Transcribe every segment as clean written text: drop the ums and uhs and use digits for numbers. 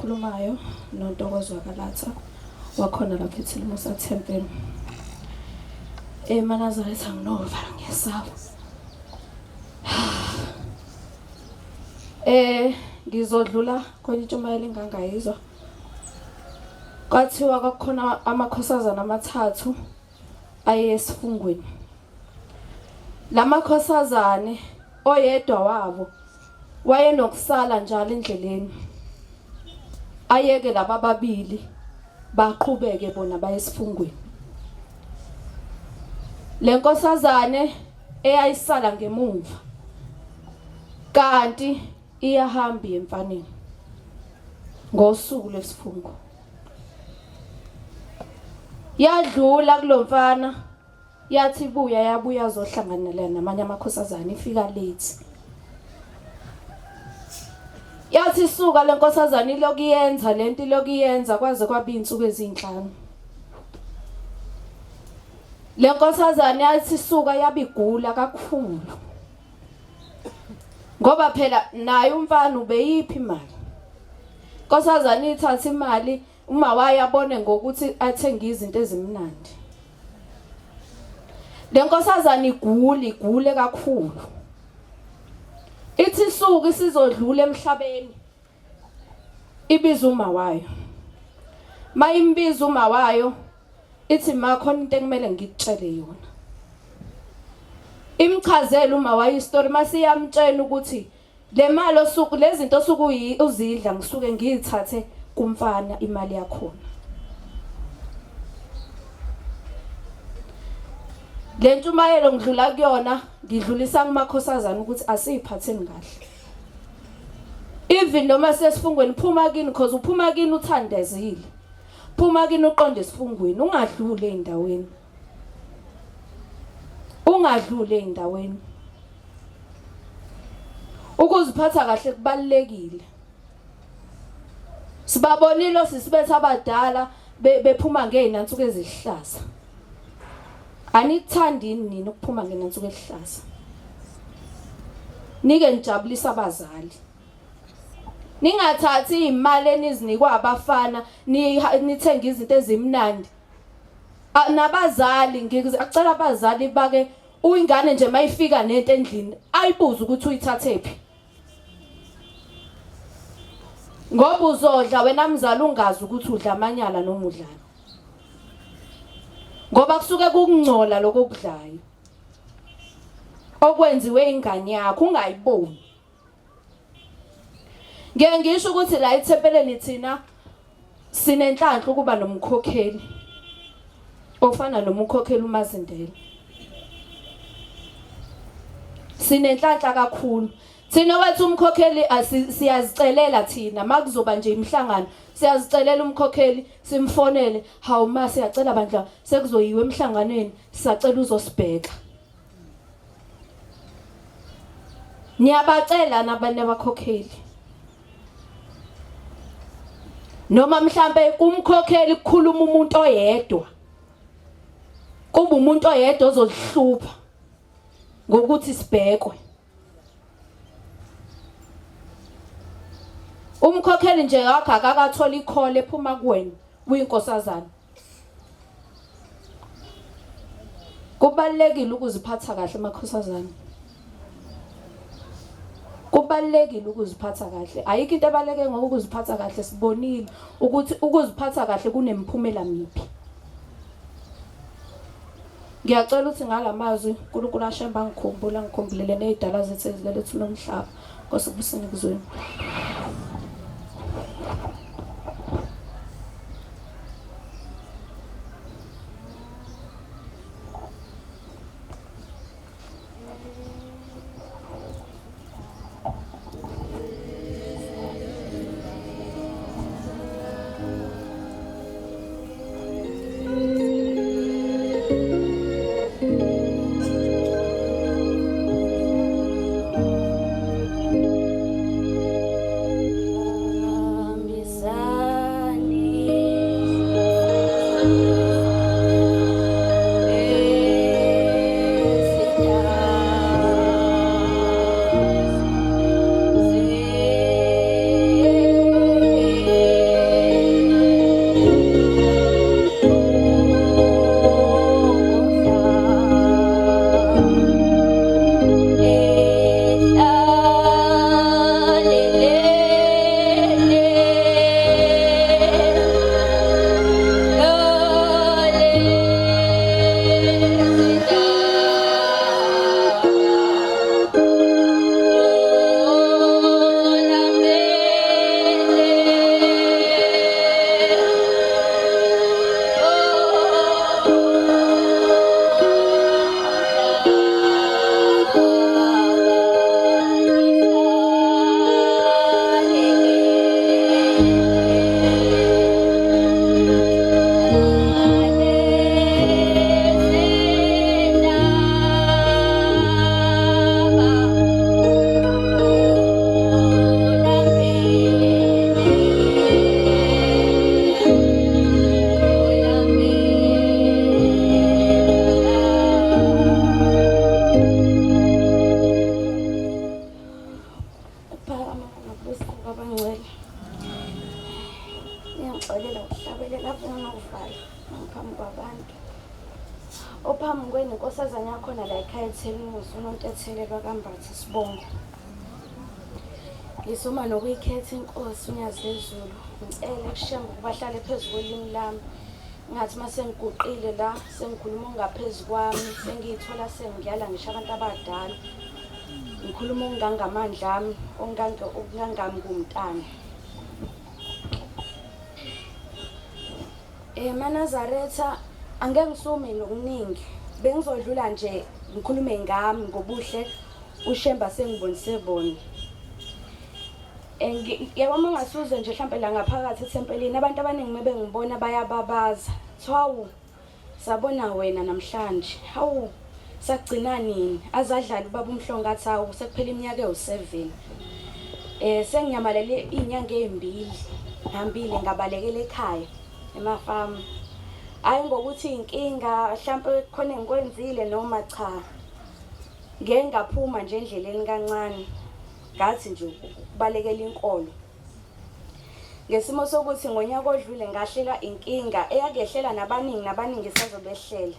okhulumayo noNtokozo Kalatha wakhona lapha eThilimusa Temple. Emanazaretha nginova ngesaba. Ngizodlula kwenye intshumayelo engangayizwa. Kwathiwa kwakhona amakhosazana amathathu ayesifungweni. Lamakhosazane oyedwa wabo wayenokusala njalo endleleni. Ayeke laba babili baqhubeke bona bayesifungweni. Lenkosazane eyayisala ngemuva kanti iyahamba emfaneni ngosuku lesifungo. Yadlula kulomfana yathi yabuya zohlanganela namanye amakhosazana ifika late. Yathi suka lenkosazana ilokuyenza lento ilokuyenza kwaze kwaba insuku ezinhlanu. Lenkosazana yathi suka yabigula kakhulu. Ngoba phela naye umfana ubeyiphi imali. Nkosazana ithatha imali uma wayabone ngokuthi athenge izinto ezimnandi. Lenkosazana igule kakhulu. Ithi suku isizodlula emhlabeni. Ibiza uma wayo. Mayimbiza uma wayo ithi makhona into ekumele ngikutshele yona. Imchazela uma wayo istory masiyamtshela ukuthi le mali osuku lezi zinto osuku uzidla ngisuke ngiyithathe kumfana imali yakhona. Le ntshumayelo ngidlula kuyona ngidlulisa kumakhosazana ukuthi asiphatheni kahle. Even noma sesifungweni phuma kini because uphuma kini uthandezile. Phuma kini uqonde esifungweni ungadlule endaweni. Ungadlule endaweni. Ukuziphatha kahle kubalekile. Sibabonile sisibetha abadala bephuma ngeenantsuku ezihlaza. Anithandini nini ukuphuma ngenantsuku ezihlaza. Nike nijabulisa abazali. Ningathathi imali enizinikwa abafana nithenga izinto ezimnandi. Nabazali ngicela abazali bake uyingane nje mayifika nento endlini ayibuza ukuthi uyithathephi. Ngoba uzodla wena mzali ungazi ukuthi udla amanyala noma udlani. Ngoba kusuke kukungcola lokudlayo. Okwenziwe ingane yakho ungayiboni. Ngeke ngisho ukuthi la eThempeleni thina sinenhlanhla ukuba nomkhokheli ofana nomkhokheli uMazindela. Sinenhlanhla kakhulu. Thina wethu umkhokheli siyazicelela thina makuzoba nje imhlangano siyazicelela umkhokheli simfonele hawu ma siyacela bandla sekuzoyiwe emhlanganweni sisacela uzosibheka. Niyabacela nabanye abakhokheli. Noma mhlambe kumkhokheli kukhuluma umuntu oyedwa. Kuba umuntu oyedwa ozodhlupha ngokuthi sibhekwe. Umkhokheli nje yakho akakathola ikhole ephuma kuwena uyinkosazana. Kubalekile ukuziphatha kahle emakhosazana. Kubalekile ukuziphatha kahle. Ayikho into ebaleke ngokuziphatha kahle sibonile ukuthi ukuziphatha kahle kunemphumela mibi. Ngiyacela ukuthi ngalamazwi uNkulunkulu ashemba ngikhumbulele nezidala zethu ezilethu nomhlaba. Nkosi kubuseni kuzweni. ophambi kwenu inkosazana yakhona la ekhaya eThemuzi umuntu ethelelwa kaMbatha Sibongo. Ngisoma nokuyikhetha inkosi uNyazi lezulu ngicela kushembe kubahlale phezulu kwelimi lami ngathi mase ngiguqile la sengikhuluma ngaphezulu kwami sengiyithola sengiyala ngisho abantu abadala ngikhuluma ongangamandla ami ongangami kumntana. Manazaretha angeke ngisume nokuningi bengizodlula nje ngikhulume ngami ngobuhle uShemba sengibonise bona. Yebo mangasuze nje mhlambe la ngaphakathi eThempelini abantu abaningi mebengibona bayababaza. Hawu sabona wena namhlanje. Hawu sagcina nini? Azadlali baba uMhlongo athi hawu sekuphela iminyaka ewu7. Senginyamalele izinyanga ezimbili. Ngihambile ngabalekela ekhaya emafamu. Hayi ngokuthi inkinga mhlambe khona engikwenzile noma cha. Ngeke ngaphuma nje endleleni kancane. Ngathi nje ukubalekela inkolo. Ngesimo sokuthi ngonyaka odlule ngahlela inkinga eyakehlela nabaningi sazobehlela.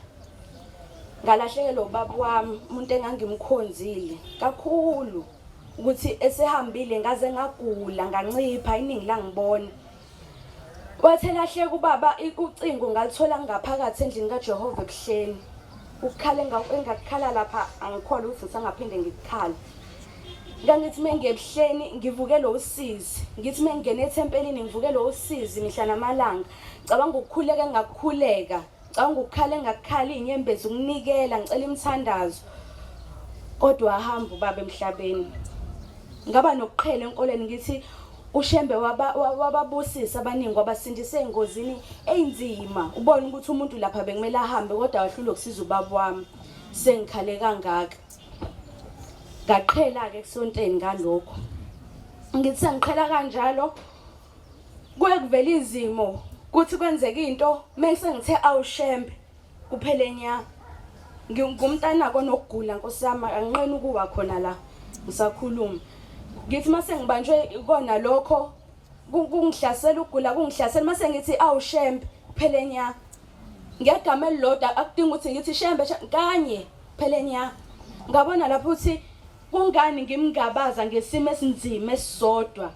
Ngalahlekelwa ubaba wami umuntu engangimkhonzile kakhulu ukuthi esehambile ngaze ngagula ngancipha iningi langibona. Wathi lahleka ubaba ucingo ngalithola ngaphakathi endlini kaJehova ebuhleni. Ukukhala engakukhala lapha angikholwa ukuthi ngisangaphinde ngikukhala. Ngangithi mengebuhleni ngivukele usizi ngithi mengene eThempelini ngivukele usizi mihla namalanga cabanga ukukhuleka engakukhuleka cabanga ukukhala engakukhala inyembezi ukunikela ngicela imithandazo kodwa ahamba ubaba emhlabeni. Ngaba nokuqhela enkoleni ngithi uShembe wababusisa abaningi wabasindise engozini einzima ubone ukuthi umuntu lapha bekumele ahambe kodwa wahlula ukusiza ubaba wami sengikhale kangaka. Ngaqhela ke kusonteni ngalokho. Ngithi sengiqhela kanjalo kuye kuvela izimo kuthi kwenzeka into mase ngithe awuShembe kuphela enya. Ngumntana konokugula nkosama angiqeni ukuwa khona la ngisakhuluma. Ngithi mase ngibanjwe ikona lokho kungihlasela ukugula kungihlasela mase ngithi awuShembe kuphela enya. Ngegama elilodwa akudinga ukuthi ngithi Shembe kanye kuphela enya. Ngabona lapho uthi kungani ngimngabaza ngesimo esinzima esisodwa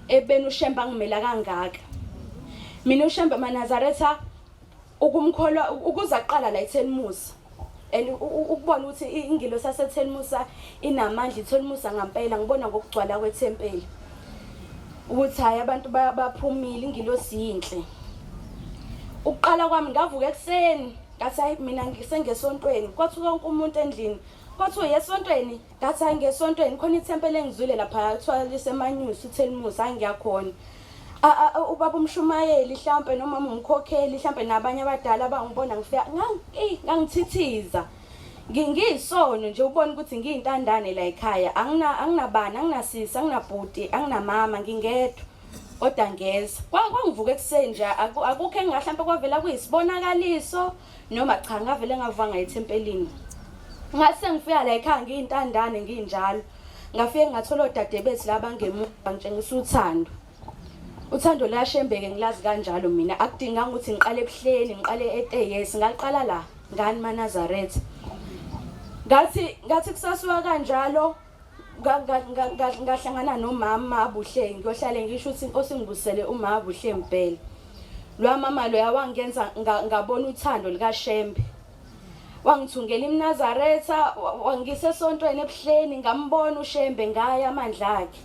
ebeni uShembe angimela kangaka. Mina uShembe Manazaretha ukumkholwa ukuza qala la eThemuzi and ukubona ukuthi ingilo saseThemuzi inamandla iThemuzi ngampela ngibona ngokugcwala kweThempeli ukuthi hayi abantu baphumile ingilo siyinhle. Ukuqala kwami ngavuka ekseni ngathi hayi mina ngisengesontweni kwathi konke umuntu endlini kwathi uyesontweni ngathi hayi ngesontweni khona iThempeli engizwile lapha kuthiwa liseManyusi uThemuzi angiyakhona. Ubaba uMshumayeli mhlambe noma umkhokheli mhlambe nabanye abadala abangibona ngifika ngangithithiza ngiyisono nje ubona ukuthi ngiyintandane la ekhaya anginabani anginasisi anginabhuti anginamama ngingedwa kodwa ngeza kwangivuka ekseni nje akukho engahlambe kwavela kuyisibonakaliso noma cha ngavele ngavanga eThempelini. Ngase ngifika la ekhaya ngiyintandane nginjalo ngafike ngathola odade bethi laba ngemuva ngitshengisa uthando. Uthando la Shembeke ngilazi kanjalo mina akudinganga ukuthi ngiqale ebuhleni ngiqale eTeyes ngaqala la ngani Manazaretha. Ngathi kusasuka kanjalo ngahlangana nomama abuhle ngiyohlale ngisho ukuthi inkosi ngibusele uma abuhle impela. Lwa mama lo yawangenza ngabona uthando lika Shembe. Wangithungela iMnazaretha wangisesontweni ebuhleni ngambona uShembe ngaya amandla akhe.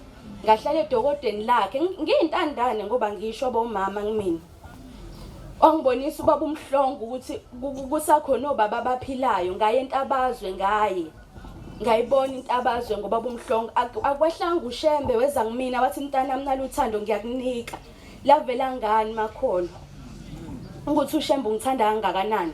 Ngahlala edokodeni lakhe ngiyintandane ngoba ngisho bomama ngimina. Wangibonisa ubaba uMhlongo ukuthi kusakhona obaba abaphilayo ngaye entabazwe ngaye. Ngayibona intabazwe ngoba bomhlongo akwehlanga uShembe weza ngimina wathi mntana mina uthando ngiyakunika. Lavela ngani makholo. Ukuthi uShembe ungithanda kangakanani.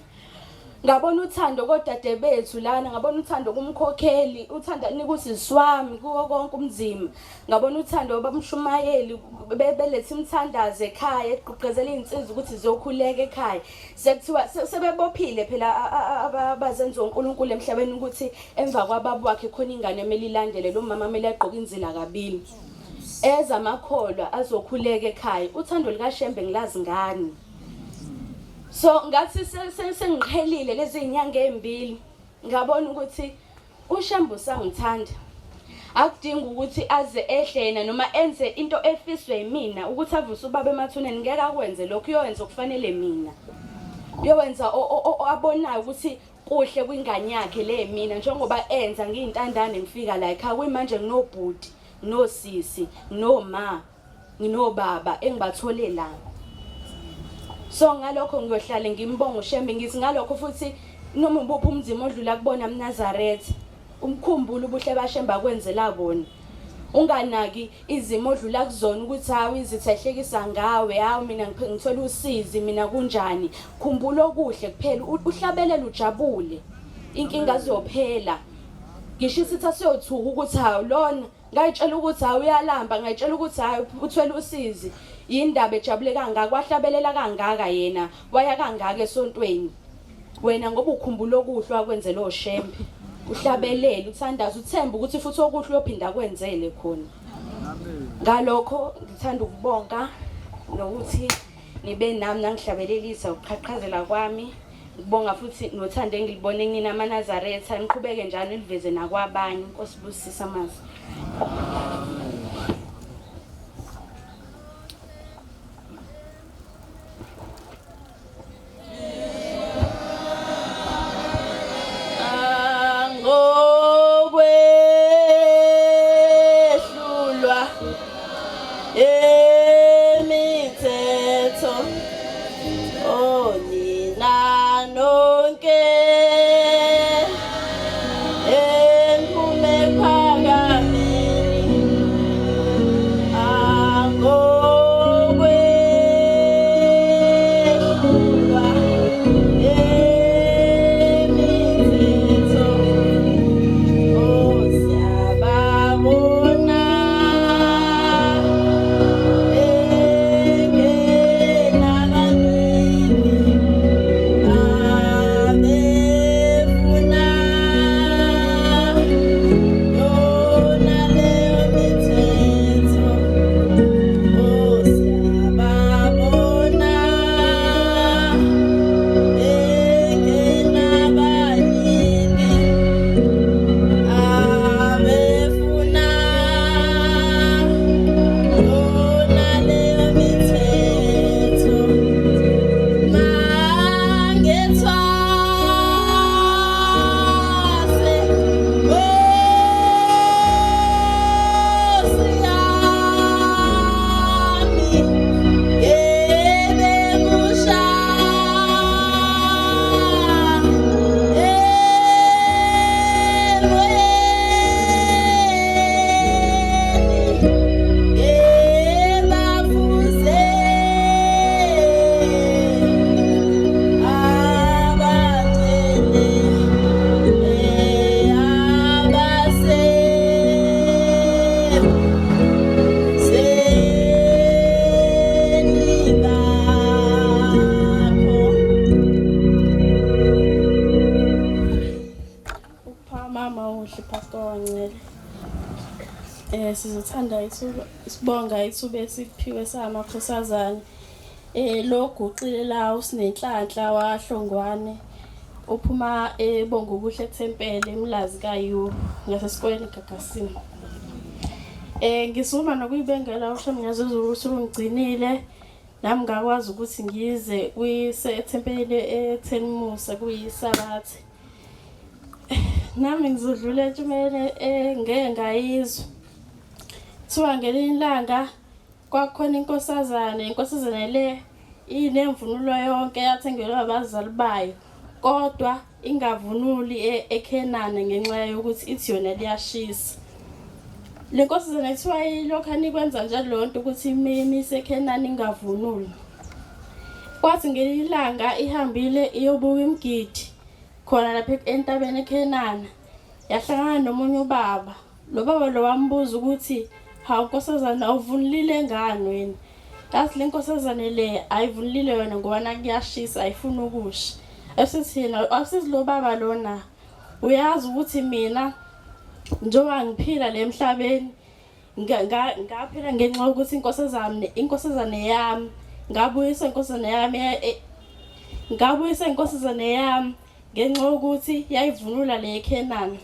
Ngabona uthando kodade bethu lana ngabona uthando kumkhokheli uthanda nikuthi siwami kuwo konke umzima ngabona uthando babamshumayeli bebelethe imthandazo ekhaya eqhuqezela insizwa ukuthi zizokhuleka ekhaya sekuthiwa sebebophile phela abazenza uNkulunkulu emhlabeni ukuthi emva kwababa wakhe khona ingane emeli ilandele lo mama emeli aqoka inzila kabili eza makholwa azokhuleka ekhaya uthando lika Shembe ngilazi ngani So ngathi sengiqhelile lezi inyanga ezimbili ngabona ukuthi uShembe usangithanda. Akudingi ukuthi aze ehlena noma enze into efiswe yimina ukuthi avuse ubaba emathuneni ngeke akwenze lokho uyowenza okufanele mina. Uyowenza abonayo ukuthi kuhle kwingane yakhe le mina njengoba enza ngiyintandane ngifika la ekhaya kuyimanje nginobhuti, nosisi, noma, nginobaba engibathole la. So ngalokho ngiyohlala ngimbonga uShembe ngithi ngalokho futhi noma ubuphi umzimo odlula kubona mNazaretha umkhumbulo ubuhle baShembe akwenzela bona. Unganaki izimo odlula kuzona ukuthi hawe izithahlekisa ngawe, hawo mina ngithola usizi mina kunjani. Khumbula okuhle kuphela uhlabelele ujabule. Inkinga ziyophela. Ngisho isithi asiyothuka ukuthi hawo lona ngayitshela ukuthi hawo uyalamba, ngayitshela ukuthi hawo uthola usizi. Yindaba ejabule kangaka wahlabelela kangaka yena waya kangaka esontweni. Wena ngoba ukhumbula okuhle wakwenzela oShembe. Uhlabelele uthandaza uthemba ukuthi futhi okuhle uyophinda kwenzele khona. Ngalokho ngithanda ukubonga nokuthi nibe nami nangihlabelelisa ukuqhaqhazela kwami. Ngibonga futhi nothando engilibone kunina amaNazaretha niqhubeke njalo niliveze nakwabanye. Inkosi busisa amazi. Sizothanda isibonga ithuba esiphiwe samakhosazana loguqile lawo sinenhlanhla wahlongwane uphuma ebonga ubuhle eThempele eMlazi kaYu ngasesikoleni eGagasini. Ngisuma nokuyibengela uShembe ngazizwa ukuthi ungigcinile nami ngakwazi ukuthi ngize kwiseThempele eThenmusa kuyisabathi. Nami ngizodlula entshumene ngeke ngayizwa. Thiwa ngelinye ilanga kwakhona inkosazana le inemvunulo yonke yathengelwa abazali bayo kodwa ingavunuli eKhenani ngenxa yokuthi ithi yona liyashisa. Le nkosazana ethiwa ilokho anikwenza njalo lonto ukuthi imise eKhenani ingavunuli. Kwathi ngelinye ilanga ihambile iyobuka imgidi khona lapha entabeni eKhenani yahlangana nomunye ubaba. Lo baba lo wambuza ukuthi hawu nkosazana uvunulile ngani wena? Yathi le nkosazana le ayivunulile yona ngoba nakuyashisa ayifuni ukusha. Asithina asizi lo baba lona uyazi ukuthi mina njengoba ngiphila le emhlabeni ngaphila ngenxa yokuthi inkosazana yami ngabuyisa inkosazana yami ngabuyisa inkosazane yami ngenxa yokuthi yayivunula le eKenani.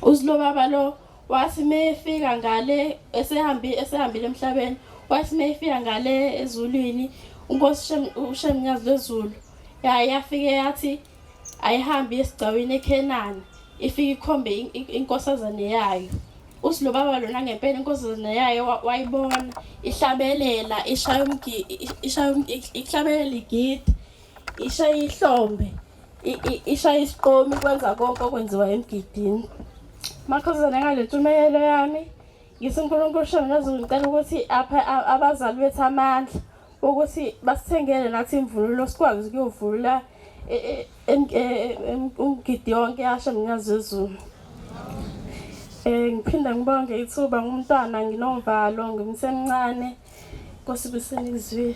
uZilo baba lo wathi mefika ngale esehambile emhlabeni, wathi mefika ngale ezulwini uNkosi uShemnyazi lezulu yafike yathi ayihambi esigcawini eKenani ifike ikhombe inkosazane yayo. uZilo baba lona ngempela inkosazane yayo wayibona ihlabelela ihlabelela igidi, ishaya ihlombe, ishaya isiqomi, kwenza konke okwenziwa emgidini. Makhosazane ngale ntshumayelo yami ngisinkulunkulu uShemnyazi ngicela ukuthi apha abazali bethu amandla ukuthi basithengele nathi imvunulo sikwazi ukuyovula umgidi yonke yaShemnyazi lezulu. Ngiphinda ngibonge ithuba ngumntwana nginovalo ngimsemncane Nkosi besenizwi.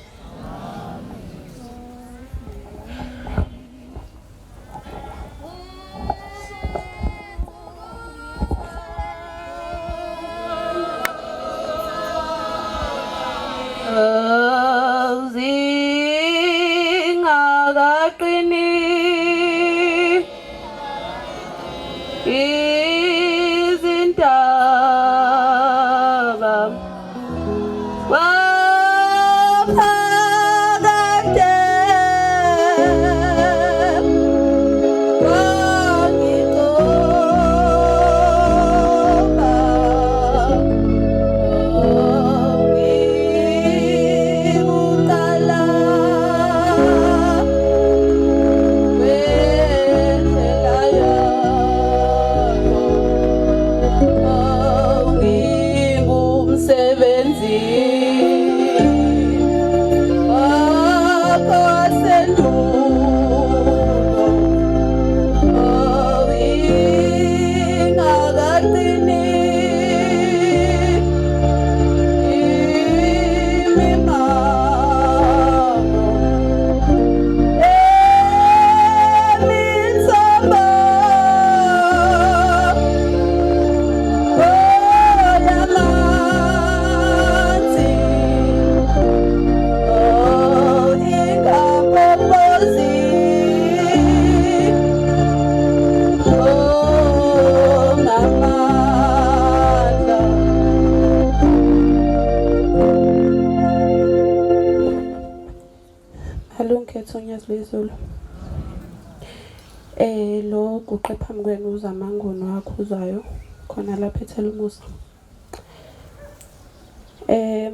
Lo guqe phambi kwenu uZamangono wakhuzayo khona lapha eThelumusa.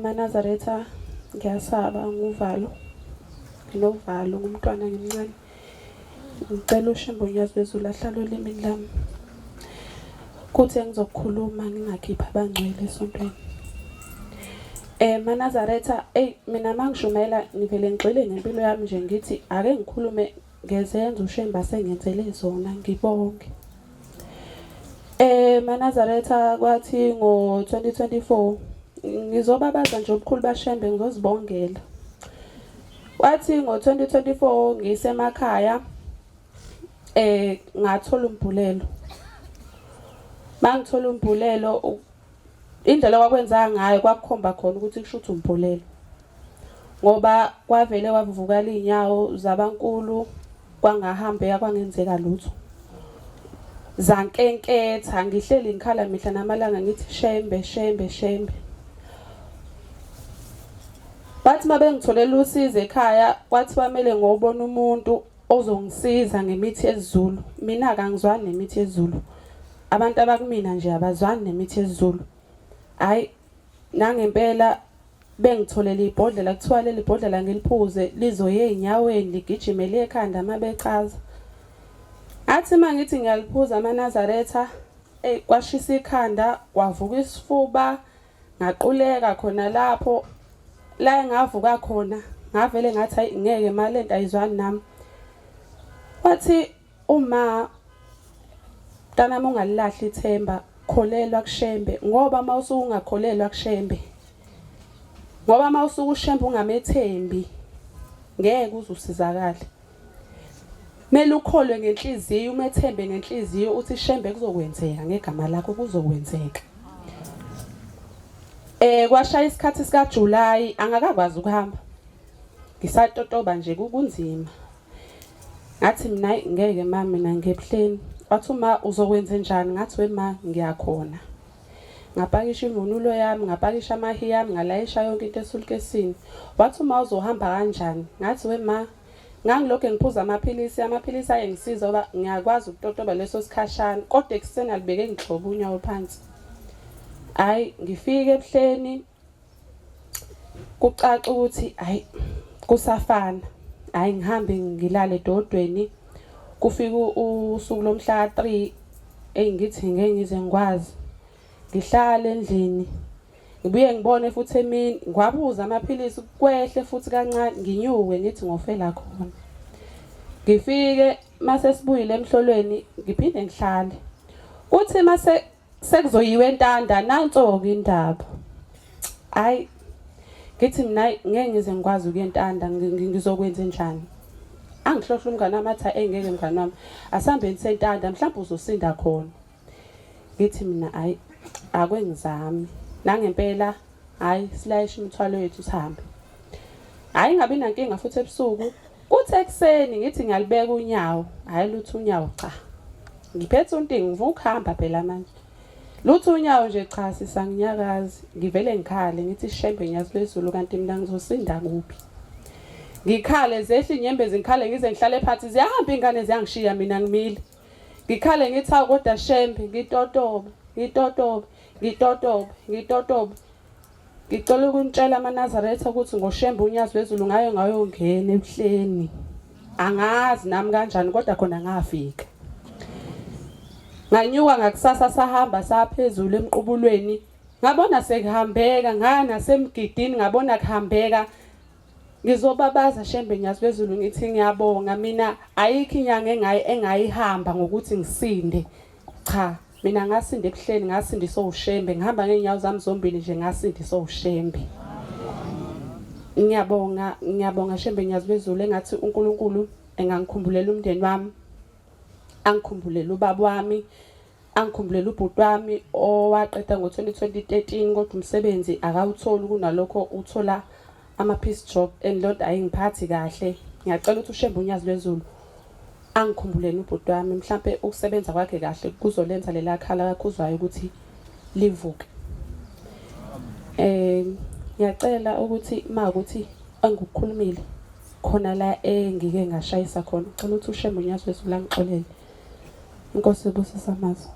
Manazaretha ngiyasaba nguvalo. Nginovalo ngumntwana ngimncane. Ngicela uShemnyazi lezulu ahlale olimini lami. Kuthi engizokukhuluma ngingakhipha abangcwele esontweni. Manazaretha mina mangishumayela ngivele ngixele ngempilo yami nje ngithi ake ngikhulume ngezenzo uShemba sengenzele zona ngibonke. Manazaretha kwathi ngo-2024 ngizobabaza nje obukhulu baShembe ngizozibongela. Kwathi ngo-2024 ngisemakhaya ngathola umbhulelo. Mangithola umbhulelo indlela kwakwenza ngayo kwakukhomba khona ukuthi kushuthi umbhulelo. Ngoba kwavele wavuka inyawo zabankulu kwangahambe kwangenzeka lutho. Zankenketha ngihleli ngikhala mihla namalanga ngithi Shembe. Bathi mabengitholela usizo ekhaya kwathi kwamele ngobona umuntu ozongisiza ngemithi yesiZulu. Mina akangizwani nemithi yesiZulu. Abantu abakumina nje abazwani nemithi yesiZulu. Hayi nangempela bengitholela ibhodlela kuthiwa leli bhodlela ngiliphuze lizoye enyaweni ligijimele ekhanda mabechaza. Athi mangithi ngiyaliphuza Manazaretha kwashisa ikhanda kwavuka isifuba ngaquleka khona lapho la engavuka khona ngavele ngathi ngeke malento ayizwani nami. Wathi uma mntanami ungalilahli ithemba kholelwa kuShembe ngoba mawusuka ungakholelwa kuShembe. Ngoba mawusuka uShembe ungamethembi ngeke uzusizakala. Mele ukholwe ngenhliziyo umethembe ngenhliziyo uthi Shembe kuzokwenzeka ngegama lakho kuzokwenzeka. Kwashaya isikhathi sika July angakakwazi ukuhamba. Ngisatotoba nje kunzima. Ngathi mina ngeke ma mina ngebuhleni. Wathi uma uzokwenza njani? Ngathi wema ngiyakhona. Ngapakisha imvunulo yami, ngapakisha amahi yami, ngalayisha yonke into esulkesini. Wathi uma uzohamba kanjani? Ngathi wema ngangilokho ngiphuza amaphilisi ayengisiza ngoba ngiyakwazi ukutotoba leso sikhashana kodwa ekuseni alibeke ngigxoba unyawo phansi. Hayi ngifike ebuhleni kucaca ukuthi hayi kusafana. Hayi ngihambe ngilale edodweni. Kufika usuku lomhla ka3 engithi ngeke ngize ngikwazi. Ngihlala endlini. Ngibuye ngibone futhi emini ngwabuza amaphilisi kwehle futhi kancane nginyuke ngithi ngofela khona. Ngifike mase sibuyile emhlolweni ngiphinde ngihlale. Uthi mase sekuzoyiwe entanda nanso ke indaba. Hayi ngithi mina ngeke ngize ngikwazi ukuyentanda ngizokwenza njani? Angihlohla umngane amatha engeke mngane wami asambe nisentanda mhlawumbe uzosinda khona. Ngithi mina hayi akwengizami nangempela hayi silayisha imithwalo yethu sihambe. Hayi ngabe nankinga futhi ebusuku kuthi ekseni ngithi ngiyalibeka unyawo hayi lutho unyawo cha. Ngiphethe untingi ngivuka ukuhamba phela manje. Lutho unyawo nje cha sisanginyakazi ngivele ngikhale ngithi shembe nyazi lezulu kanti mina ngizosinda kuphi. Ngikhale zehle inyembezi ngikhale ngize ngihlale phansi ziyahamba ingane ziyangishiya mina ngimile. Ngikhale ngithi awu kodwa shembe ngitotoba. Ngicela ukunitshela amaNazaretha ukuthi ngoshembe unyazi wezulu ngayongena ebuhleni. Angazi nami kanjani kodwa khona ngafika. Nganyuka ngakusasa sahamba saphezulu emqubulweni. Ngabona sekihambeka ngaya nasemgidini ngabona kuhambeka. Ngizobabaza shembe nyazi wezulu ngithi ngiyabonga mina ayikho inyanga engayihamba ngokuthi ngisinde. Cha mina ngasinde ebuhleni ngasindiswa ushembe ngihamba ngeenyawo zami zombili nje ngasindiswa ushembe. Ngiyabonga shembe nyazi bezulu engathi uNkulunkulu engangikhumbulele umndeni wami. Angikhumbulele ubaba wami, angikhumbulele ubhuti wami owaqeda ngo2013 kodwa umsebenzi akawutholi kunalokho uthola ama-piece job endlonto ayingiphathi kahle. Ngiyacela ukuthi ushembe unyazi lwezulu angikhumbuleni ubhuti wami mhlambe ukusebenza kwakhe kahle kuzolenza lela khala kakhuzwayo ukuthi livuke. Ngiyacela ukuthi makuthi angikukhulumile khona la engike ngashayisa khona ngicela ukuthi ushembe unyazi lwezulu angixolele. Inkosi ibusisa amazwi.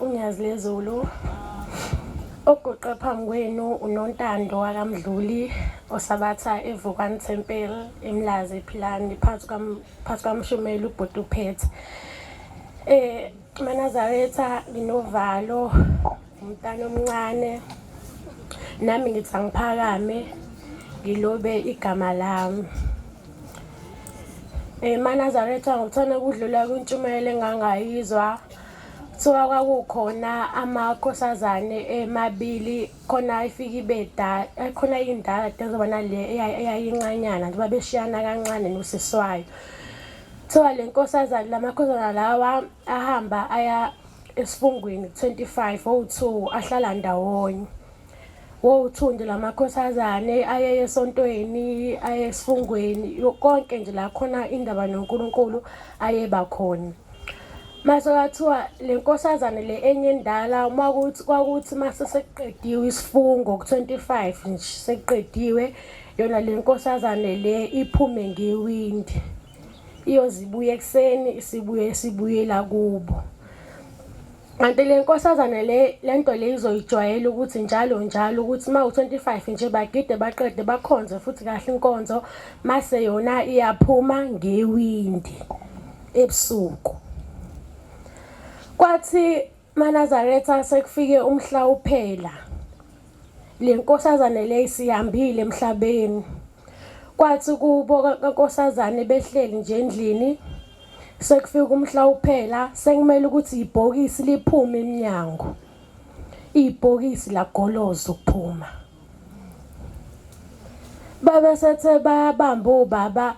Unyazi lezulu ogoqa phambi uNtando wakamdluli osabatha eVukani Temple eMlazi ePhilani phansi kwaMshumela ubhuti uphethe. Manazaretha nginovalo umntana omncane nami ngithi angiphakame ngilobe igama lami. Manazaretha ngikuthanda ukudlula kwintshumayelo engangayizwa. Kuthiwa kwakukhona amakhosazane emabili khona ifika ibeda khona indala dezoba nale eyayincanyana nje babeshiyana kancane nosiswayo. Kuthiwa le nkosazane lamakhosazana lawa ahamba aya esifungweni 25 o2 ahlala ndawonye. Wo2 nje lamakhosazane aye esontweni aye esifungweni konke nje la khona indaba noNkulunkulu aye bakhona. Mase kwathiwa le nkosazane le enye endala uma kwakuthi mase seqediwe isifungo ku25 nje seqediwe yona le nkosazane le iphume ngewindi iyozibuya ekseni sibuyela kubo. Kanti le nkosazane lento le izoyijwayela ukuthi njalo ukuthi ma u25 nje bagide baqede bakhonze futhi kahle inkonzo mase yona iyaphuma ngewindi ebusuku. Kwathi Manazaretha sekufike umhla uphela le nkosazane le isihambile emhlabeni. Kwathi kubo kankosazane behleli nje endlini sekufika umhla uphela sekumele ukuthi ibhokisi liphume eminyango. Ibhokisi lagoloza ukuphuma. Baba sethe babamba ubaba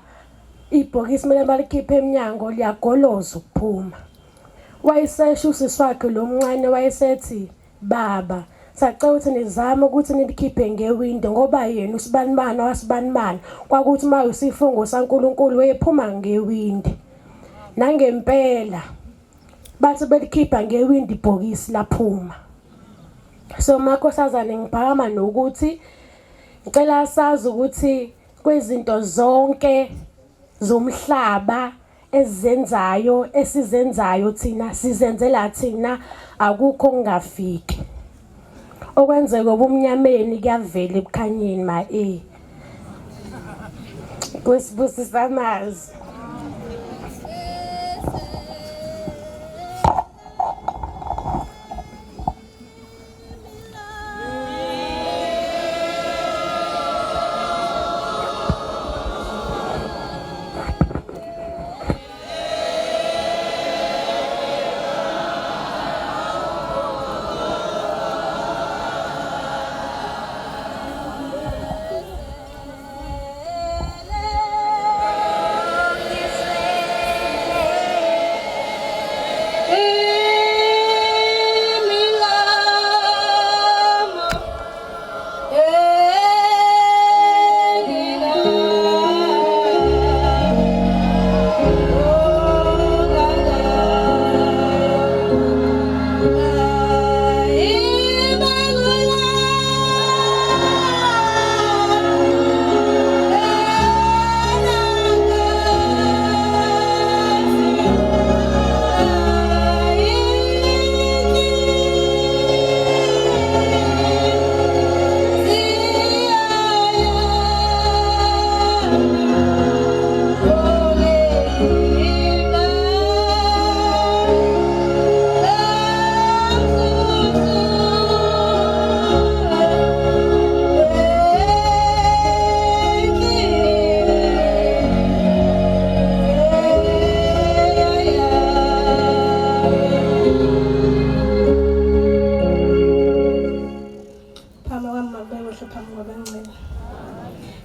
ibhokisi mele balikhiphe eminyango liyagoloza ukuphuma. Wayesesho usisi wakhe lo mncane wayesethi baba sacela ukuthi nizame ukuthi nilikhiphe ngewindi ngoba yena usibanibani wasibanibani kwakuthi uma usifungo saNkulunkulu wephuma ngewindi. Nangempela bathi belikhipha ngewindi ibhokisi laphuma. So makhosazane ngibhakama nokuthi ngicela sazi ukuthi kwezinto zonke zomhlaba esizenzayo thina sizenzela thina akukho kungafiki. Okwenzeka obumnyameni kuyavela ebukhanyeni kwesibusisa amazi.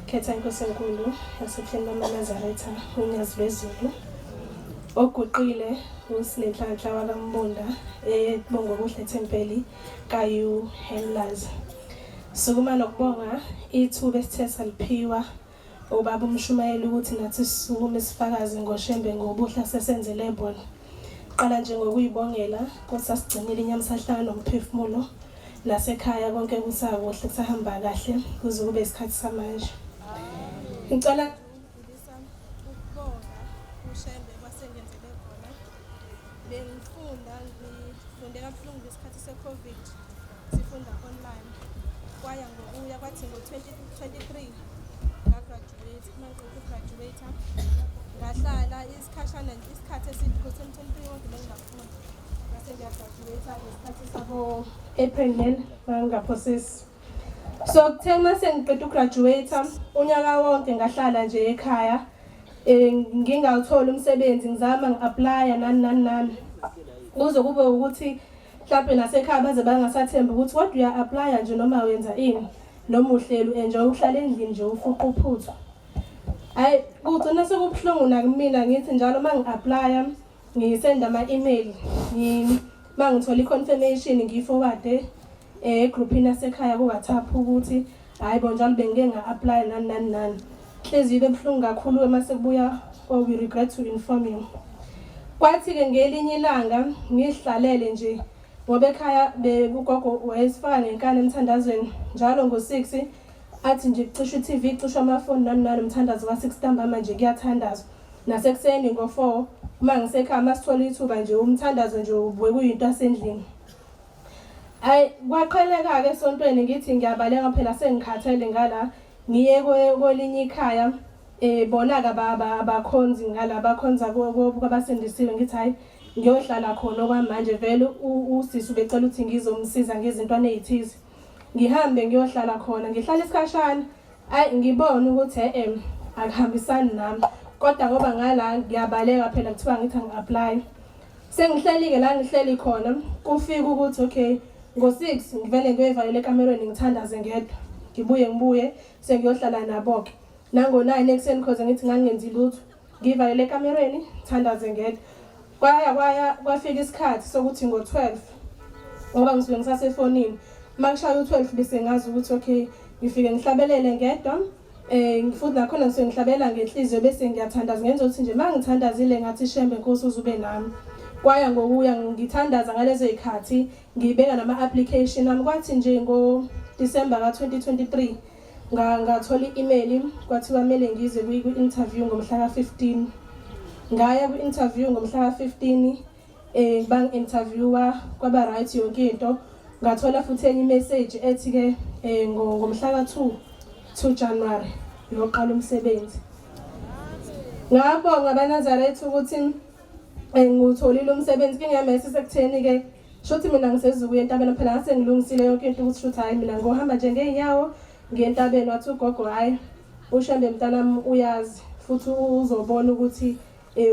Khetha inkosi enkulu yasebuhleni bamaNazaretha unyazi lwezulu oguqile uSinenhlanhla wakambunda ebonga kuhle Thempeli kayu Henlazi. Sukuma nokubonga ithuba esithe saliphiwa ubaba umshumayeli ukuthi nathi sisukume sifakaze ngoshembe ngobuhle sesenzele bona. Qala nje ngokuyibongela kosasigcinile inyamsahlala nomphefumulo nasekhaya konke kusakuhle kusahamba kahle kuze kube isikhathi samanje. Ngicela ukudlulisa ukubonga ushembe kwasengenzele khona. Bengifunde kabuhlungu ngesikhathi seCovid sifunda online. kwaya ngokuya kwathi ngo-2023 ngagraduate. Uma ngizokugraduate ngahlala isikhathi eside ngo-2023 wonke bengingafunda. Ngase ngiyagraduate ngesikhathi sabo-April ngangingaphosisi. So kuthe uma sengiqeda ukugraduate unyaka wonke ngahlala nje ekhaya ngingawutholi umsebenzi ngizama ngi-applya nani kuze kube ukuthi mhlawumbe nasekhaya baze bangasathembi ukuthi what uya-applya nje noma wenza ini noma uhleli enjoy uhlala endlini nje ufuqa uphuthu. Hayi kugcina sekubuhlungu nakumina ngithi njalo uma ngi-applya ngisenda ama-email uma ngithola i-confirmation ngiyi-forward egroupini yasekhaya ku-WhatsApp ukuthi hayi bo njalo bengike nga-apply nani. Inhliziyo ibe buhlungu kakhulu uma sekubuya we regret to inform you. Kwathi-ke ngelinye ilanga ngihlalele nje ngoba ekhaya ugogo wayesifaka ngenkani emthandazweni njalo ngo-6 athi nje cishe i-TV cishe amafoni nani umthandazo ka-6 ntambama nje kuyathandazwa. Nasekuseni ngo-4 uma ngisekhaya masithola ithuba nje umthandazo nje ubuye kuyinto asendlini. Hayi kwaqheleka-ke esontweni ngithi ngiyabaleka phela sengikhathele ngala ngiye kwelinye ikhaya bona-ke abakhonzi ngala abakhonza kwabasindisiwe ngithi hayi ngiyohlala khona okwamanje vele usisi ubecela ukuthi ngizomsiza ngezintwana ezithize. Ngihambe ngiyohlala khona ngihlala isikhashana hayi ngibona ukuthi akuhambisani nami kodwa ngoba ngala ngiyabaleka phela kuthiwa ngithi angi-apply. Sengihleli-ke la ngihleli khona kufika ukuthi okay ngo-6 ngivele ngiyoyivalela ekamerweni ngithandaze ngedwa ngibuye sengiyohlala nabo-ke nango-9 ekuseni cause ngithi ngangenzi lutho ngiyivalele ekamerweni ngithandaze ngedwa. Kwafika isikhathi sokuthi ngo-12 ngoba ngisuke ngisasefonini uma kushaya u-12 bese ngazi ukuthi okay ngifike ngihlabelele ngedwa futhi nakhona ngisuke ngihlabela ngenhliziyo bese ngiyathandaza ngenza ukuthi nje uma ngithandazile ngathi shembe Nkosi uzube nami. Kwaya ngokuya ngithandaza ngalezo zikhathi ngibeka nama-application ami kwathi nje ngo-December ka-2023 ngathola i-email kwathiwa kumele ngize kwi-interview ngomhla ka-15. Ngaya kwi-interview ngomhla ka-15 bangi-interviewa kwaba right yonke into. Ngathola futhi enye i-message ethi-ke ngomhla ka-2 January ngiyoqala umsebenzi. Ngabonga abanazaretha ukuthi ngutholile umsebenzi kingiyamese sekutheni-ke shuthi mina ngisezukuya entabeni phela ngase ngilungisile yonke into ukuthi shuthi hayi mina ngohamba nje ngeenyawo ngiye entabeni wathi ugogo hayi ushembe mntanami uyazi futhi uzobona ukuthi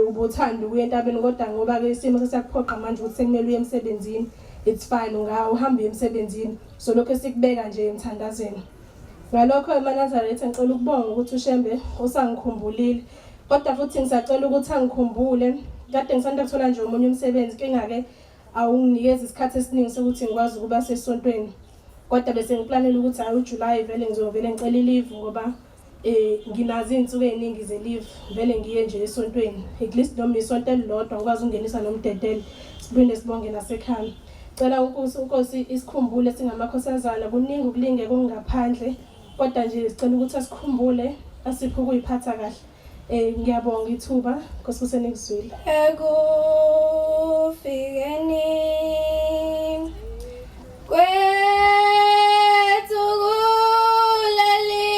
ubuthanda ukuya entabeni kodwa ngoba-ke isimo sesiyakuphoqa manje ukuthi sekumele uye emsebenzini it's fine uhamba uye emsebenzini so lokho esikubeka nje emthandazweni. Ngalokho eManazaretha ngicela ukubonga ukuthi ushembe usangikhumbulile kodwa futhi ngisacela ukuthi angikhumbule kade ngisanda kuthola nje omunye umsebenzi kinga-ke awunginikeza isikhathi esiningi sokuthi ngikwazi ukuba sesontweni kodwa bese ngiplanela ukuthi hayi uJuly vele ngizovele ngicela i-leave ngoba nginazo iy'nsuku ey'ningi ze-leave vele ngiye nje esontweni at least noma isonto elilodwa ngikwazi ukungenisa nomdedele siphinde sibonge nasekhaya. Cela uNkosi isikhumbule singamakhosazana kuningi ukulingeka okungaphandle kodwa nje sicela ukuthi asikhumbule asiphe ukuyiphatha kahle. Ngiyabonga ithuba Nkosi useningizwile. Ekufikeni kwethu kulelizwe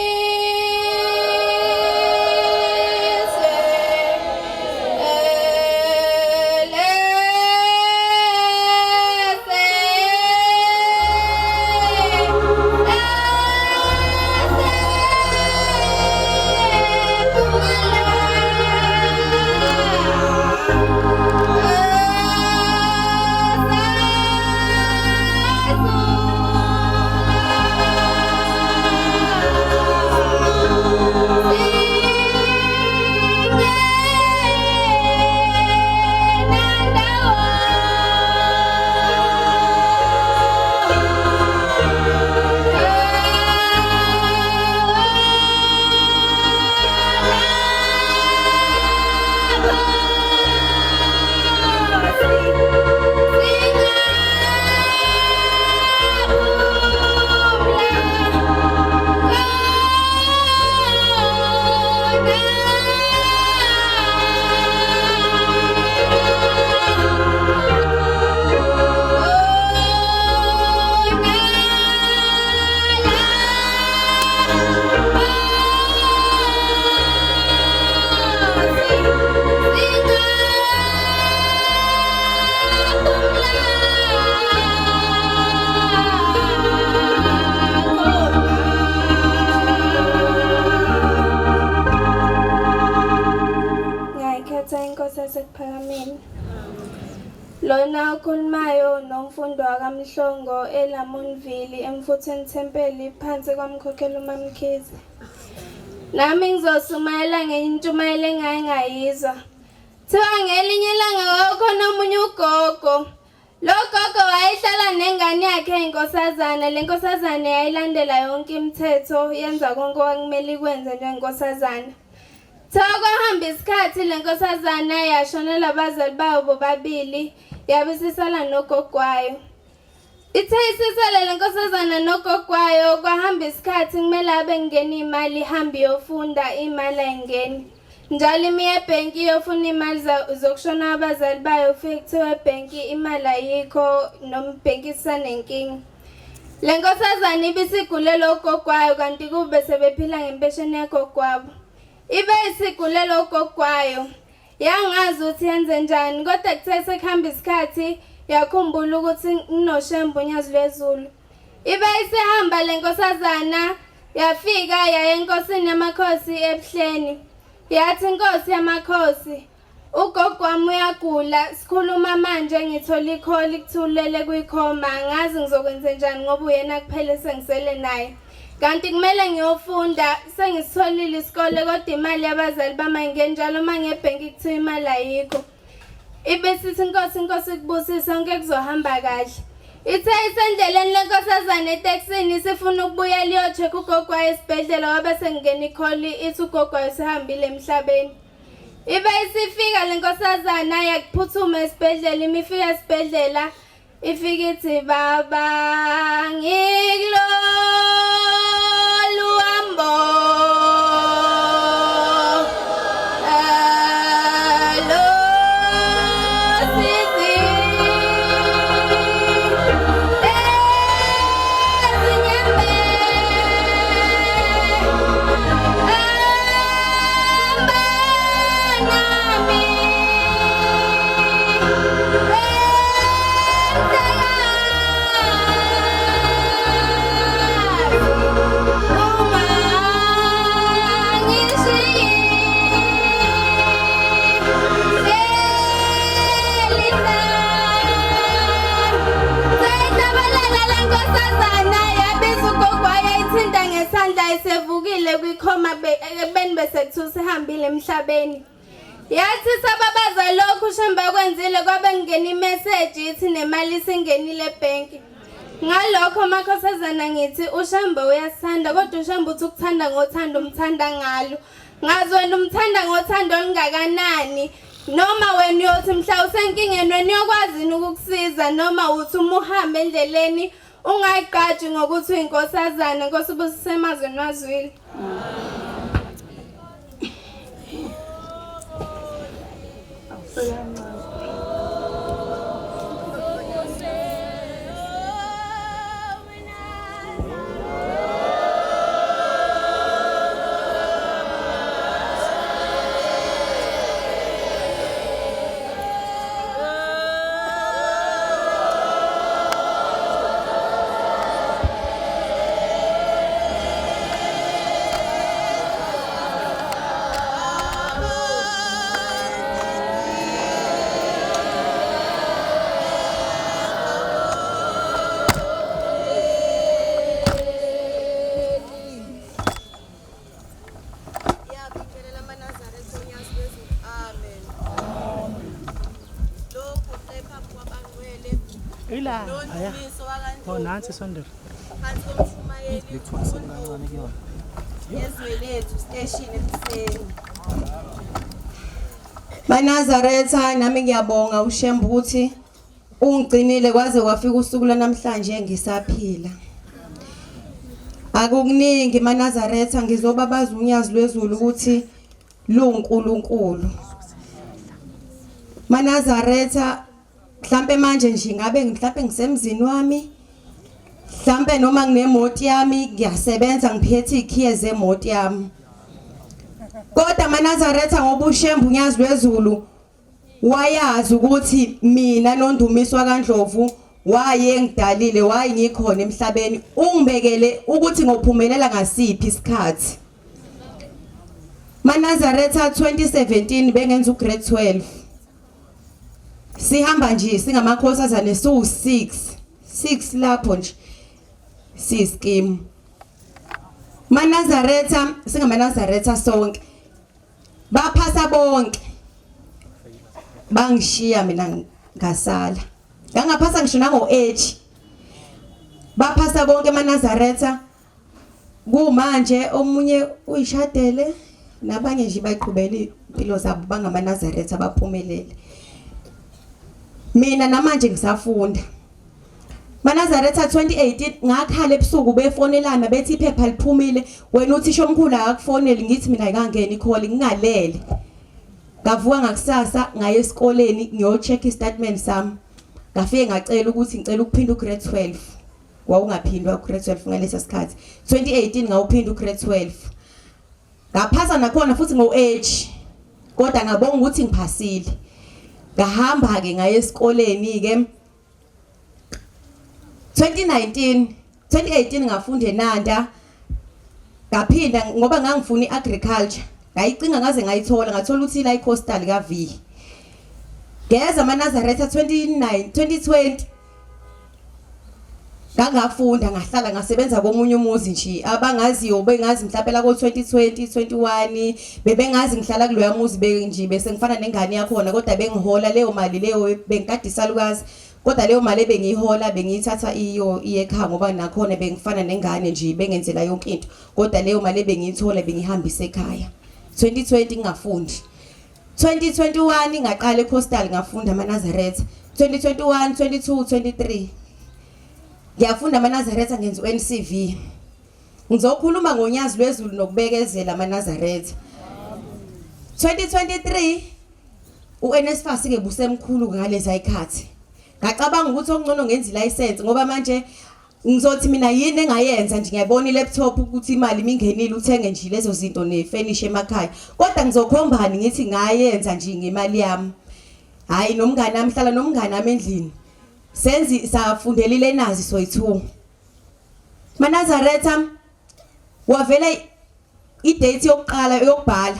nasekuphakameni. Lona okhulumayo nomfundo wakaMhlongo eLamontville emfutheni Thempeli phansi kwamkhokheli uMamkhize. Nami ngizosumayela ngentshumayelo engayizwa. Thiwa ngelinye ilanga kwakukhona omunye ugogo. Lo gogo wayehlala nengane yakhe inkosazana. Le nkosazana yayilandela yonke imithetho yenza konke okumele ikwenze njengenkosazana. Kwahamba isikhathi le nkosazana yashonela abazali bayo bobabili yabe isisala nogogo wayo. Ithe isisala le nkosazana nogogo wayo kwahamba isikhathi kumele abe ngene imali ihambe yofunda imali ayingeni. Njalo imiye ebhenki yofuna imali zokushona abazali bayo ufike kuthiwa ebhenki imali ayikho noma ibhenki isanenkinga. Le nkosazana ibisigulelo ugogo wayo kanti kube sebephila ngempesheni yagogo wabo. Ibe isigulelo ugogo wayo. Yangazi ukuthi yenze njani kodwa kuthe sekuhamba isikhathi yakhumbula ukuthi unoshembe unyazi lwezulu. Ibe isehamba le nkosazana yafika yaya enkosini yamakhosi ebuhleni. Yathi inkosi yamakhosi, ugogo wami uyagula, sikhuluma manje ngithola ikholi kuthulele kuyikhoma, ngazi ngizokwenza njani ngoba uyena kuphela sengisele naye. Kanti kumele ngiyofunda, sengisitholile isikole kodwa imali yabazali bami ngenjalo mangebhenki kuthiwa imali ayikho. Ibe sithi inkosi kubusisa sonke kuzohamba kahle. Ithe isendleleni le nkosazana eTexini isifuna ukubuya liyocheck ugogo wayo esibhedlela wabe sengena ikholi ithi ugogo wayo sehambile emhlabeni. Ibe isifika le nkosazana yakuphuthuma esibhedlela imifika esibhedlela ifika ithi baba ngikulo luhambo. Sevukile kwikhoma beni besethu sihambile emhlabeni. Yathi sababaza lokhu ushembe kwenzile kwabe ngena imessage ithi nemali singenile ebhenki. Ngalokho makhosazana ngithi ushembe uyasithanda kodwa ushembe uthi ukuthanda ngothando umthanda ngalo. Ngazi wena umthanda ngothando olungakanani noma wena uyothi mhla usenkingeni wena uyokwazi ukukusiza noma uthi uma uhamba endleleni ungayiqhaji ngokuthi uyinkosazana Nkosi ubusise emazweni wazwile. Ila aya oh nansi sondela Banazaretha nami ngiyabonga uShembe ukuthi ungigcinile kwaze kwafika usuku lanamhlanje ngisaphila. Akukuningi Manazaretha ngizobabaza unyazi lwezulu ukuthi luNkulunkulu. Manazaretha mhlambe manje nje ngabe mhlambe ngisemzini wami mhlambe noma nginemoti yami ngiyasebenza ngiphethe ikhiye zemoti yami kodwa Manazaretha ngoba uShembe unyazi lwezulu wayazi ukuthi mina noNdumiswa kaNdlovu waye ngidalile waye ngikhona emhlabeni ungibekele ukuthi ngophumelela ngasiphi isikhathi. Manazaretha 2017 bengenza ugrade 12 sihamba nje singamakhosazane su6 lapho nje siskim Manazaretha singamaNazaretha sonke baphasa bonke bangishiya mina ngasala ngaphasa ngisho nango8 baphasa bonke eManazaretha kumanje omunye uyishadele nabanye nje baqhubela impilo zabo bangamaNazaretha baphumelele mina namanje ngisafunda Manazaretha 2018 ngakhala ebusuku befonelana bethi iphepha liphumile wena uthisha omkhulu akakufoneli ngithi mina ayikangena ikholi ngingalele ngavuka ngakusasa ngaye esikoleni ngiyocheck istatement sami ngafike ngacela ukuthi ngicela ukuphinda ugrade 12 wawungaphindwa ugrade 12 ngalesa sikhathi 2018 ngawuphinda ugrade 12 ngaphasa nakhona futhi ngo8 kodwa ngabonga ukuthi ngiphasile ngahamba ke ngaye esikoleni ke 2018 ngafunda eNanda ngaphinda ngoba ngangifuna iagriculture ngayicinga ngaze ngayithola ngathola ukuthi la icoastal kaV ngeza eManazaretha 2020 ngangafunda ngahlala ngasebenza komunye umuzi nje abangaziyo bengazi mhlawumbe la ko 2020 21 bebengazi ngihlala kuloya muzi nje bese ngifana nengane yakhona kodwa bengihola leyo mali leyo bengikadisa lukazi kodwa leyo mali bengiyihola bengiyithatha iyekhaya ngoba nakhona bengifana nengane nje bengenzela yonke into kodwa leyo mali bengiyithola bengihambisa ekhaya 2020 ngingafundi 2021 ngaqala ecoastal ngafunda eManazaretha 2021 22 23 ngiyafunda eManazaretha ngenza uNCV ngizokhuluma ngonyazi lwezulu nokubekezela eManazaretha 2023 uNSFAS ke busemkhulu ngalezi ayikhathi ngacabanga ukuthi okungcono ngenza license ngoba manje ngizothi mina yini engayenza nje ngiyabona ilaptop ukuthi imali mingenile uthenge nje lezo zinto nefurnish emakhaya kodwa ngizokhombani ngithi ngayenza nje ngemali yami hayi nomngane nami hlala nomngane nami endlini senzi safundela ilenazi soyi2 Manazaretha wavela idate yokuqala yokubhala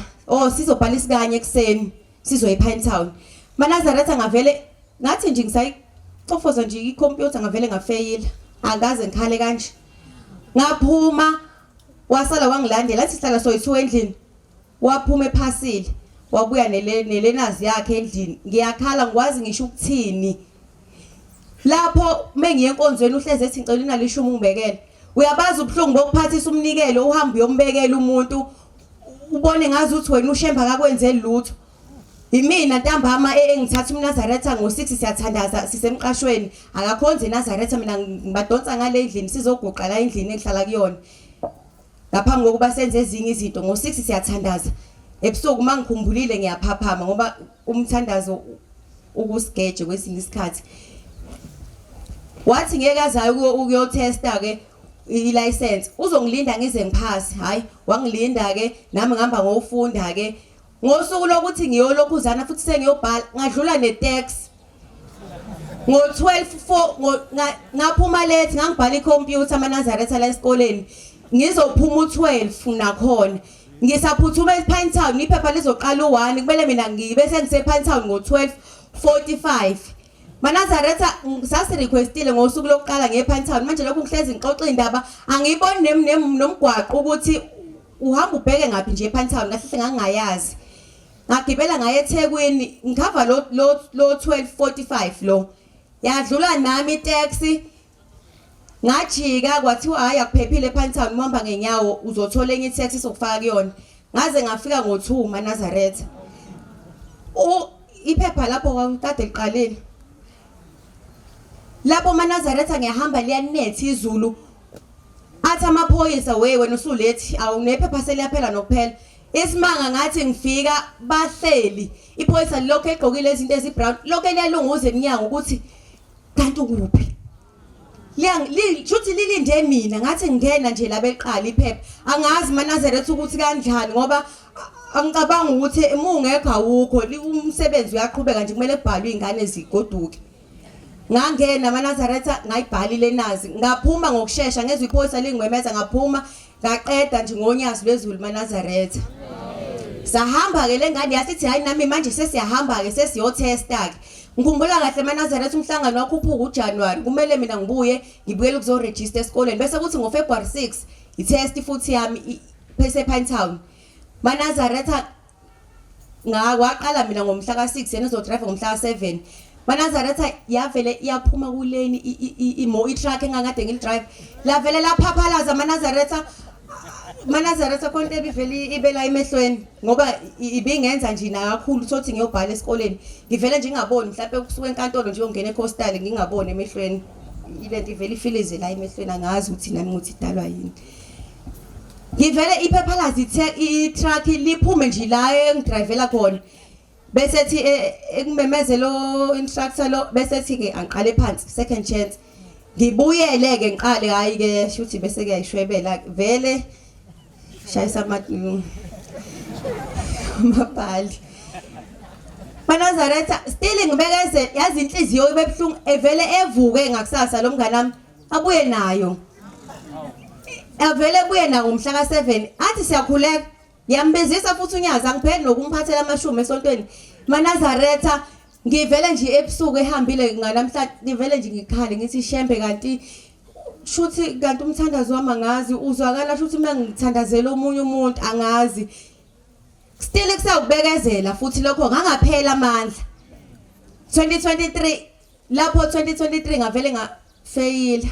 sizobhala isikanye ekseni sizoya ePinetown Manazaretha ngavele ngathi nje ngisayicofoza nje ikhompyutha ngavele ngafeyila angaze ngikhale kanje ngaphuma wasala wangilandela athi sihlala soyi2 endlini waphuma ephasile wabuya nelenazi yakhe endlini ngiyakhala ngikwazi ngisho ukuthini lapho mengiye enkonzweni uhleze ethi ngicela inali 10 ungibekele uyabaza ubhlungu bokuphathisa umnikelo uhamba uyombekela umuntu ubone ngazi ukuthi wena ushemba akakwenzeli lutho imina ntambama engithatha uMnazaretha ngo6 siyathandaza sisemqashweni akakhonze eNazaretha mina ngibadonsa ngale endlini sizoguqa la endlini engihlala kuyona ngaphambi kokuba senze ezinye izinto ngo6 siyathandaza ebusuku mangikhumbulile ngiyaphaphama ngoba umthandazo ukusigeje kwesinye isikhathi wathi ngeke azayo ukuyotesta ke ilicense uzongilinda ngize ngiphase hayi wangilinda ke nami ngihamba ngofunda ke ngosuku lokuthi ngiyolokhuzana futhi sengiyobhala ngadlula neTax ngo12 ngaphuma late ngangibhala icomputer eManazaretha la esikoleni ngizophuma u12 nakhona ngisaphuthuma ePinetown iphepha lizoqala u1 kumele mina ngibe sengisePinetown ngo12:45 Manazaretha sasi requestile ngosuku lokuqala ngePinetown manje lokhu ngihlezi ngixoxa indaba angiyiboni nomgwaqo ukuthi uhamba ubheke ngapi nje ePinetown ngahle ngangayazi ngagibela ngaye eThekwini ngikhava lo 12:45 lo yadlula nami itaxi ngajika kwathiwa hayi akuphephile ePinetown uhamba ngenyawo uzothola enye itaxi sokufaka kuyona ngaze ngafika ngo2 Manazaretha iphepha lapho kwakade liqalile lapho Manazaretha ngiyahamba liyanethi izulu athi amaphoyisa wena usulethi awunephepha seliyaphela nokuphela isimanga ngathi ngifika bahleli iphoyisa lokho egqokile izinto ezibrown lokho eliyalunguza eminyango ukuthi kanti ukuphi shuthi lilinde mina ngathi ngingena nje la beqala iphepha angazi Manazaretha ukuthi kanjani ngoba angicabanga ukuthi ungekho awukho umsebenzi uyaqhubeka nje kumele kubhalwe izingane zigoduke ngangena Manazaretha ngayibhala ilenazi ngaphuma ngokusheshsha ngezwe iphoyisa lingwemeza ngaphuma ngaqeda nje ngonyazi lwezulu Manazaretha Sahamba ke lengane yasithi hayi nami manje sesiyahamba ke sesiyotesta ke. Ngikhumbula kahle eManazareth umhlangano wakhuphuka uJanuary kumele mina ngibuyele ukuzoregister esikoleni bese kuthi ngoFebruary 6 itest futhi yami phese Pinetown. Manazareth waqala mina ngomhla ka6 yena uzodrive ngomhla ka7. Manazareth yavele iyaphuma kuleni i-truck engangade ngilidrive lavele laphaphalaza Manazareth konke ebivele ibela emehlweni ngoba ibingenza nje kakhulu sothi ngiyobhala esikoleni ngivele nje ngingaboni mhlawumbe kusuka enkantolo nje ongena ecoastal ngingaboni emehlweni ilento ivele ifilize la emehlweni angazi ukuthi nami ukuthi idalwa yini. Ngivele iphephalazi i-truck liphume nje la engidrivela khona bese thi ekumemeze lo instructor lo bese thi ke angiqale phansi second chance ngibuyele ke ngiqale hayi ke shuthi bese ke ayishwebela vele shayisa mabhali. Manazareth still ngibekeze yazi inhliziyo ibebhlungu evele evuke ngakusasa lo mngani nami abuye nayo avele buye na ngomhla ka7 athi siyakhuleka yambezisa futhi unyazi angipheli nokumphathela amashumi esontweni. Manazareth ngivele nje ebusuku ehambile ngalamhla ngivele nje ngikhale ngithi shembe kanti shuthi kanti umthandazo wami angazi uzwakala shuthi mangithandazela omunye umuntu angazi still kusawubekezela futhi lokho ngangaphela amandla. 2023 lapho 2023 ngavele ngafeyila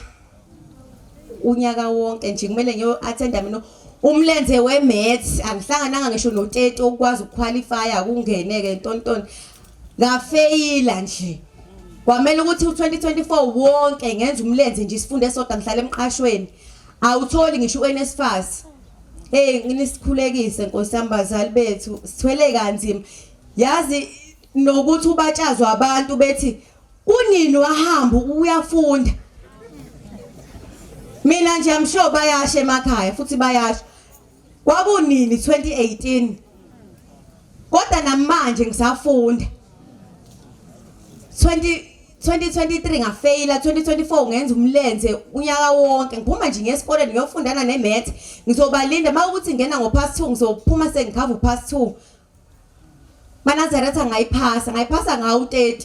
unyaka wonke nje kumele ngiyo-attenda mina umlenze we-maths angihlangananga ngisho no-30 okwazi ukuqualify akungeneke ntontoni ngafeyila nje kwamele ukuthi u2024 wonke ngenza umlenze nje sifunde sodwa ngihlala emqashweni awutholi ngisho uNSFAS nginisikhulekise Nkosi yami bazali bethu sithwele kanzima yazi nokuthi ubatshazwa abantu bethi kunini wahamba uyafunda. Mina nje amsho bayashe emakhaya futhi bayashe kwakunini 2018 kodwa namanje ngisafunda 2023 ngafeyila 2024 ngenza umlenze unyaka wonke ngiphuma nje ngesikoleni ngiyofundana neMath ngizobalinda mawukuthi ngena ngopass 2 ngizophuma sengikhava upass 2. Manazareth ngayiphasa ngawu30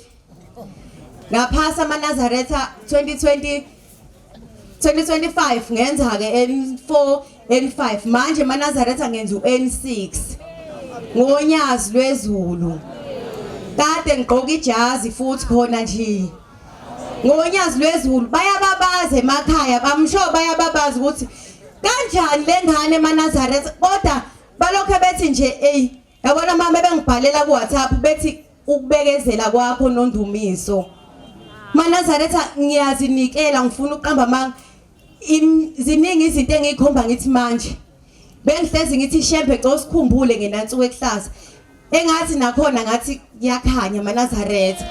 ngaphasa Manazareth 2025 ngenza ke N4 N5 manje Manazareth ngenza uN6 ngonyaka lwezulu kade ngigqoka ijazi futhi khona nje ngonyaka lwezulu bayababaza emakhaya bamsho bayababaza ukuthi kanjani lengane Manazareth kodwa balokho bethi nje yabona mama bengibhalela ku WhatsApp bethi ukubekezela kwakho nondumiso Manazareth ngiyazinikela ngifuna uqamba manga ziningi izinto engikhomba ngithi manje bengihlezi ngithi shembe cosikhumbule ngenantsuku eklaza engathi nakhona ngathi kuyakhanya Manazareth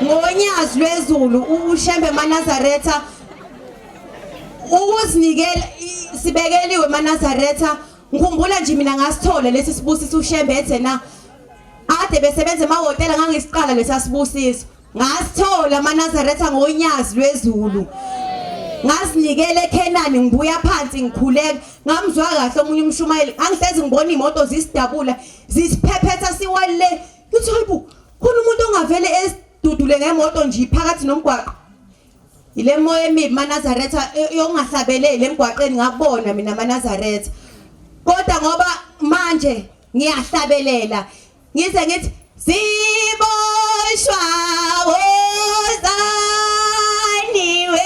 ngonyazi lwezulu ushembe Manazareth ukuzinikela sibekeliwe Manazareth ngikhumbula nje mina ngasithola lesi sibusiso ushembe ethena ade besebenza emahotela ngangisiqala lesasibusiso ngasithola Manazareth ngonyazi lwezulu ngasinikele eKenani ngibuya phansi ngikhuleka ngamzwa kahle omunye umshumayeli angihlezi ngibona imoto zisidabula zisiphephetha siwalile ngithi hayibo khona umuntu ongavele esidudule ngemoto nje phakathi nomgwaqo ile moya emibi Manazareth yongahlabelele emgwaqeni ngakubona mina Manazareth kodwa ngoba manje ngiyahlabelela ngize ngithi siboshwa wozaniwe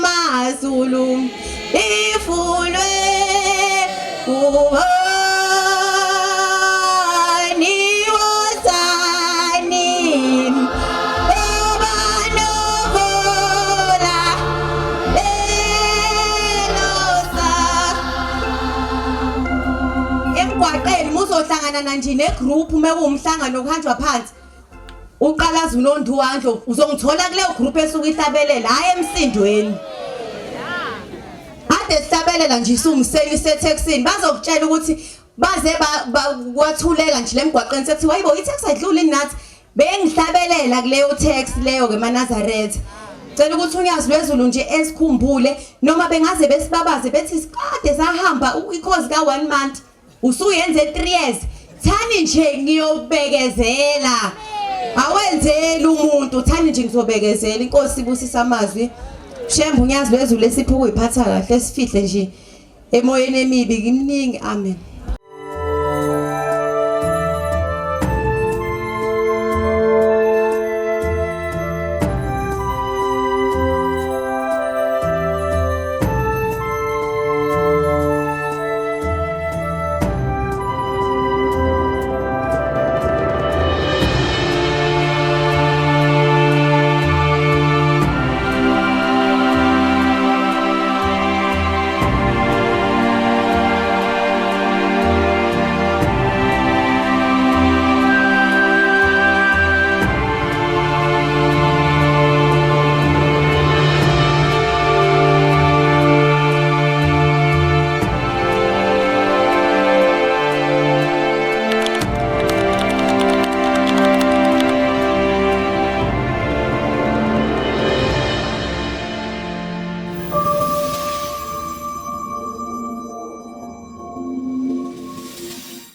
mazulu ifulwe ubani wozani obanovola elosa emgwaqeni muzohlangana nanje negroup mekuwumhlangano kuhanjwa phansi uqalaza unonduwandlo uzongithola kuleyo group esuka ihlabelela hayi emsindweni ade sihlabelela nje isungiseni setaxini bazokutshela ukuthi baze kwathuleka nje lemgwaqeni sethi wayibo itaxi ayidluli nathi bengihlabelela kuleyo taxi leyo ke Manazareth cela ukuthi unyazi lwezulu nje esikhumbule noma bengaze besibabaze bethi sikade sahamba ikhozi ka1 month usuyenze 3 years thani nje ngiyobekezela awenzeli umuntu thani nje ngizobekezela inkosi ibusisa amazwi Shembe unyazi lwezulu lesipho kuyiphatha kahle sifihle nje emoyeni emibi kimningi amen